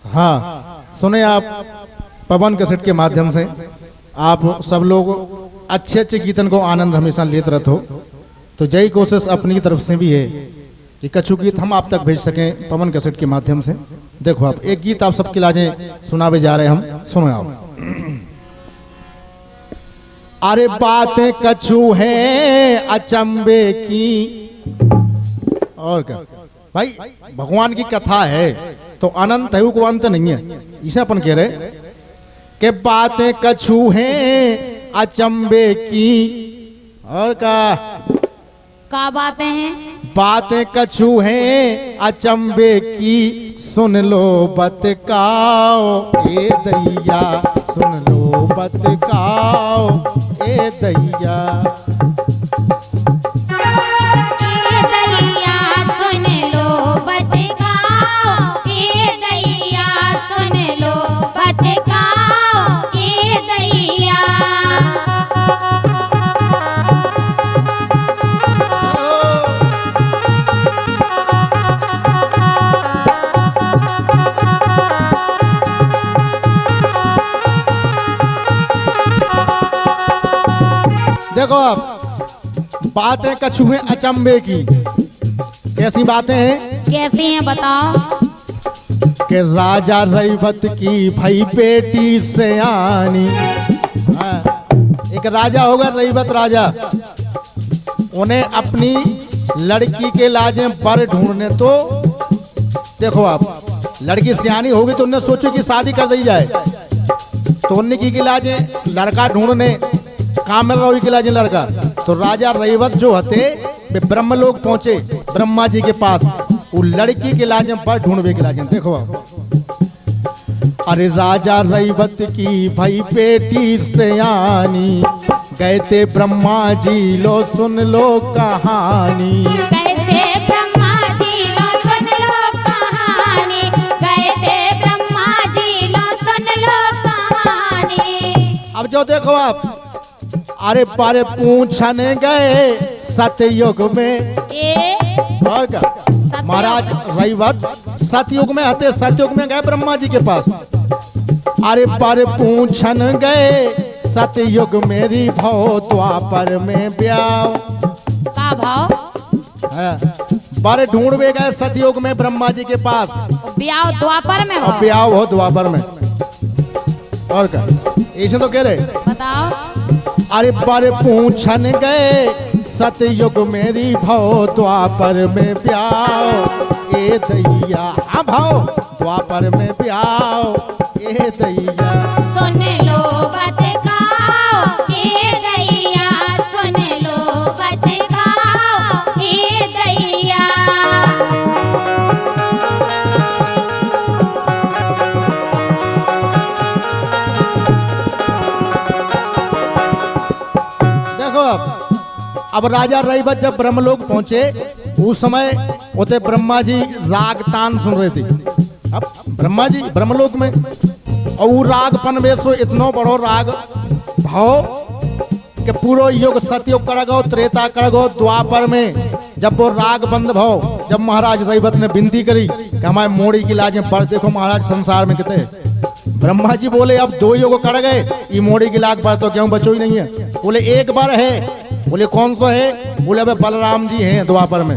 हाँ, सुने आप पवन कैसेट के माध्यम से आप सब लोग अच्छे अच्छे गीतन को आनंद हमेशा लेते रहते हो। तो जय कोशिश अपनी तरफ से भी है कि कछु गीत हम आप तक भेज सकें पवन कैसेट के माध्यम से। देखो आप एक गीत आप सबके लाजे सुनावे जा रहे हैं हम, सुनो आप। अरे बातें कछु हैं अचंबे की, और क्या भाई, भगवान की कथा है तो अनंत है, को अंत नहीं है। इसे अपन कह रहे कि बातें कछु हैं अचंबे की, और का बातें हैं? बातें कछु हैं अचंबे की, सुन लो बतकाओ ए दैया, सुन लो बतकाओ ए दैया। देखो आप, बातें कछु हैं अचंबे की। कैसी बातें हैं? कैसी हैं बताओ। कि राजा रैवत की भई बेटी सयानी। एक राजा होगा रैवत राजा, उन्हें अपनी लड़की के लाजे बर ढूंढने। तो देखो आप, लड़की सियानी होगी तो उन्हें सोचो कि शादी कर दी जाए, तो उन्हें की लाजे लड़का ढूंढने कामल रवि के लाजे लड़का। तो राजा रैवत जो हते वे ब्रह्मलोक पहुंचे ब्रह्मा जी के पास, वो लड़की के लाजे पर ढूंढवे के लाजे। देखो आप, अरे राजा रैवत की भई बेटी सयानी, गए थे ब्रह्मा जी लो सुन लो कहानी। गए थे ब्रह्मा जी लो सुन लो कहानी, गए थे ब्रह्मा जी लो सुन लो कहानी। अब जो देखो आप, अरे बारे पूछने गए सतयुग में, और क्या महाराज रैवत सतयुग में हते, सतयुग में गए ब्रह्मा जी के पास। अरे बारे पूछन गए सतयुग मेरी भाव, द्वापर में ब्याह का भाव है। बारे ढूंढवे गए सतयुग में ब्रह्मा जी के पास, ब्याह द्वापर में हो, ब्याह हो द्वापर में, और क्या ऐसे तो कह रहे बताओ। अरे बारे पूछन गए सतयुग मेरी भाव, द्वापर में ब्याह ए दैया। हाँ भाव द्वापर में ब्याह ए दैया। सुन लो बतकाओ ए दैया, सुन लो बतकाओ ए दैया। देखो अब राजा रैवत जब ब्रह्मलोक पहुंचे, उस समय होते ब्रह्मा जी राग तान सुन रहे थे। अब ब्रह्मा जी ब्रह्मलोक में, और वो राग पनवेशो इतनो बड़ो राग भाव कि पूरा युग सतयुग कड़गो, त्रेता कड़गो, द्वापर में जब वो राग बंद भाव, जब महाराज रैवत ने विनती करी कि हमारे मोड़ी की लाजें पर देखो महाराज संसार में कितने। ब्रह्मा जी बोले अब दो युग कड़ गए, ये मोड़ी की लाग पर तो क्यों बचो ही नहीं है। बोले एक बार है। बोले कौन सा है? बोले अबे बलराम जी हैं द्वापर में,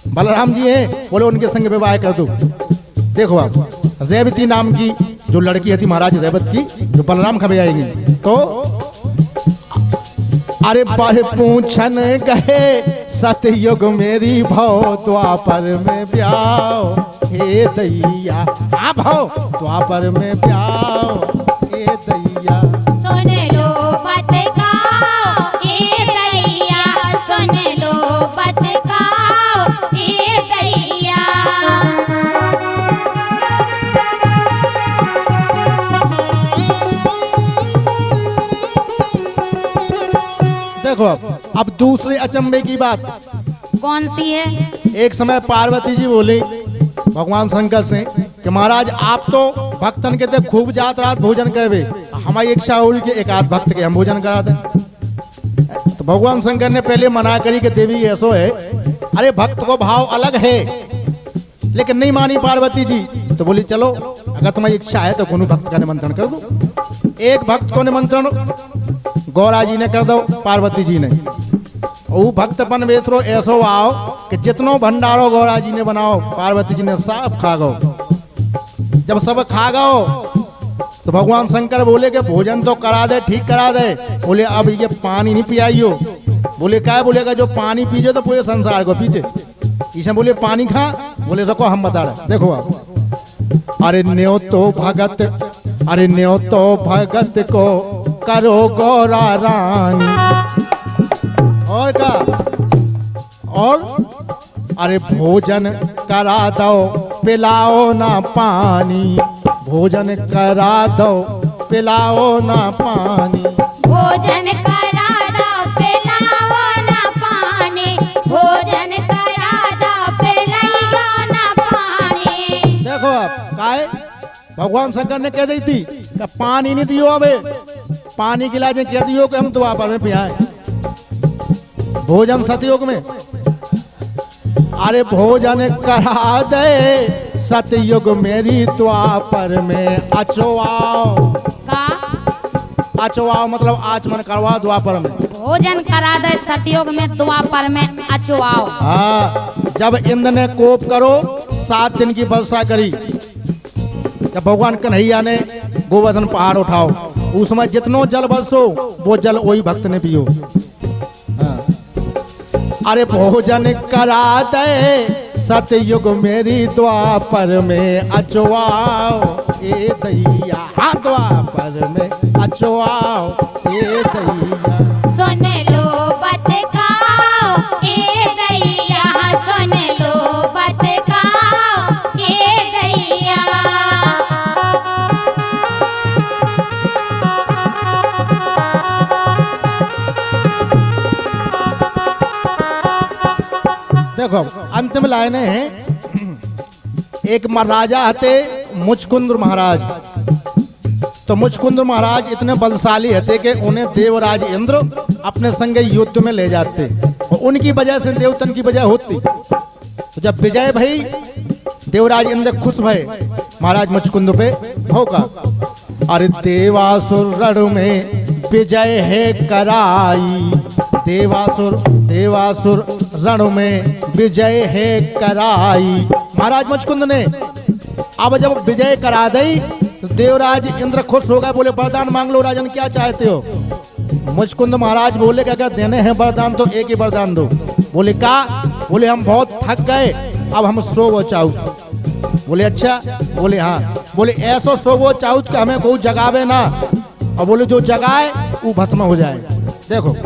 बलराम जी हैं। बोले उनके संग विवाह कर दो। देखो आप, रेवती नाम की जो लड़की थी महाराज रैवत की, जो बलराम खबे आएगी। तो अरे बारे पूछन गए सतयुग मेरी भाव, द्वापर में ब्याह हे दैया। हाँ भाव द्वापर में ब्याह ए दैया। सुन लो बतकाओ ए दैया, सुन लो बतकाओ ए दैया। देखो अब दूसरे अचंबे की बात। कौन सी है? एक समय पार्वती जी बोली भगवान शंकर से कि महाराज आप तो भक्तन के ते खूब जात रात भोजन करवे, हमारी इच्छा हुई कि एक आध भक्त के हम भोजन करा दें। तो भगवान शंकर ने पहले मना करी कि देवी ऐसो है, अरे भक्त को भाव अलग है, लेकिन नहीं मानी पार्वती जी। तो बोली चलो अगर तुम्हारी इच्छा है तो कोनो भक्त का निमंत्रण कर दो। एक भक्त को निमंत्रण गौरा जी ने कर दो, पार्वती जी ने। वो भक्तपन वेसरो ऐसो आओ कि जितनो भंडारो गौरा जी ने बनाओ पार्वती जी ने सब खा गो। जब सब खा गो तो भगवान शंकर बोले कि भोजन तो करा दे, ठीक करा दे। बोले अब ये पानी नहीं पियाइयो। बोले क्या है? बोलेगा जो पानी पीजे तो पूरे संसार को पीछे। ईशा बोले पानी खा। बोले रखो हम बता रहे, देखो आप। अरे न्यो तो भगत, अरे न्यो तो भगत को करो गौरा रानी। और का और अरे भोजन करा दो पिलाओ ना पानी, भोजन करा दो पिलाओ ना पानी। भोजन करा दो पिलाओ ना पानी, भोजन करा दो पिलाओ ना पानी। देखो आप काहे भगवान शंकर ने कह दी थी कि पानी नहीं दियो, अबे पानी के लाजे कह दियो कि हम द्वापर में पियाए, भोजन सतयुग में। अरे भोजन करा दे सतयुग मेरी द्वापर में अचवाओ। का अचवाओ मतलब आचमन करवाओ द्वापर में। भोजन करा दे सतयुग में द्वापर में अचवाओ। हाँ, जब इंद्र ने कोप करो 7 दिन की वर्षा करी, जब भगवान कन्हैया ने गोवर्धन पहाड़ उठाओ, उस समय जितनो जल बरसो वो जल वही भक्त ने पियो। हाँ। अरे भोजन करा दे सतयुग मेरी द्वापर में अचवाओ ए दैया। हाँ, द्वापर में अचवाओ ए दैया। सुन लो बतकाओ ए दैया, सुन लो बतकाओ ए दैया। देखो अंतिम लाइनें हैं। एक राजा थे मुचकुंद महाराज। तो मुचकुंद महाराज इतने बलशाली थे कि उन्हें देवराज इंद्र अपने संग युद्ध में ले जाते और उनकी वजह से देवतन की वजह होती। तो जब विजय भई देवराज इंद्र खुश भय महाराज मुचकुंद पे होगा। अरे देवासुर रण में विजय है कराई, देवासुर रण में विजय है कराई। महाराज मुचकुंद ने अब जब विजय करा दी तो देवराज इंद्र खुश हो गए। बोले वरदान मांग लो राजन, क्या चाहते हो? मुचकुंद महाराज बोले कि अगर देने हैं वरदान तो एक ही वरदान दो। बोले का? बोले हम बहुत थक गए, अब हम सोवो चाहू। बोले अच्छा? बोले हाँ। बोले ऐसो सोवो चाहू कि हमें कोई जगावे ना, और बोले जो जगाए वो भस्म हो जाए। देखो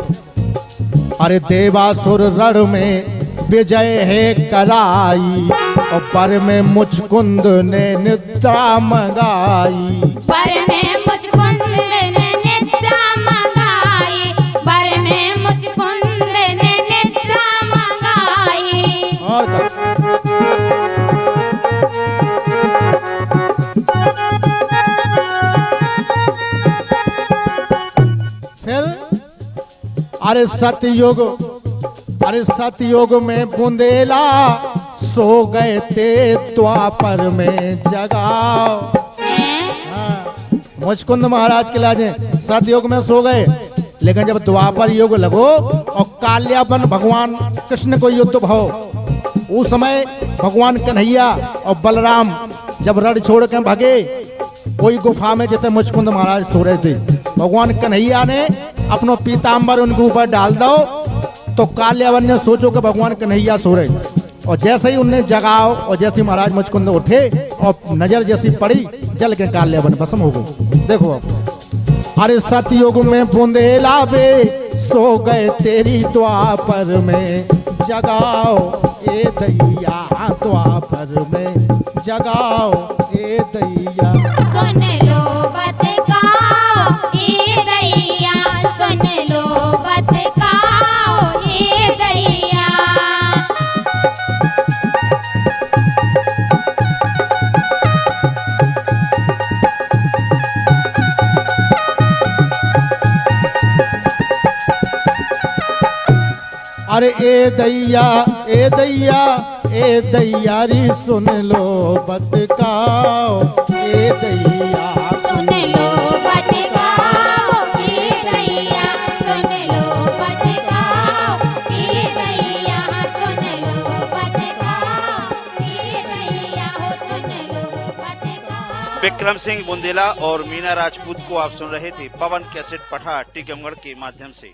अरे देवासुर रण में विजय है कराई और पर में मुचकुंद ने निद्रा मंगाई। पर में मुचकुंद ने निद्रा मंगाई, पर में मुचकुंद ने निद्रा मंगाई। और फिर अरे सतयुग में बुंदेला सो गए थे द्वापर में जगाओ। हाँ, मुचकुंद महाराज के लाजे सतयुग में सो गए, लेकिन जब द्वापर युग लगो और काल्यापन भगवान कृष्ण को युद्ध भो, उस समय भगवान कन्हैया और बलराम जब रण छोड़ के भागे कोई गुफा में जैसे मुचकुंद महाराज सो रहे थे, भगवान कन्हैया ने अपनो पीताम्बर उनके ऊपर डाल दो तो काल्यावन ने सोचो कि भगवान कन्हैया सो रहे, और जैसे ही उन्हें जगाओ और जैसे महाराज मुचकुंद उठे और नजर जैसी पड़ी जल के काल्यावन भस्म हो गए। देखो अब अरे सतयुग में बुंदेला बे सो गए तेरी द्वापर में जगाओ ए दैया, द्वापर में जगाओ ए दैया। सुन लो बतकाओ ए दैया, सुन लो बतकाओ ए दैया। अरे ए दैया ए दैयारी सुन लो बतकाओ, ए दैया सुन लो बतकाओ, ए दैया सुन लो बतकाओ, ए दैया सुन लो बतकाओ, ए दैया हो सुन लो बतकाओ। विक्रम सिंह बुंदेला और मीना राजपूत को आप सुन रहे थे पवन कैसेट पठार टीकमगढ़ के माध्यम से।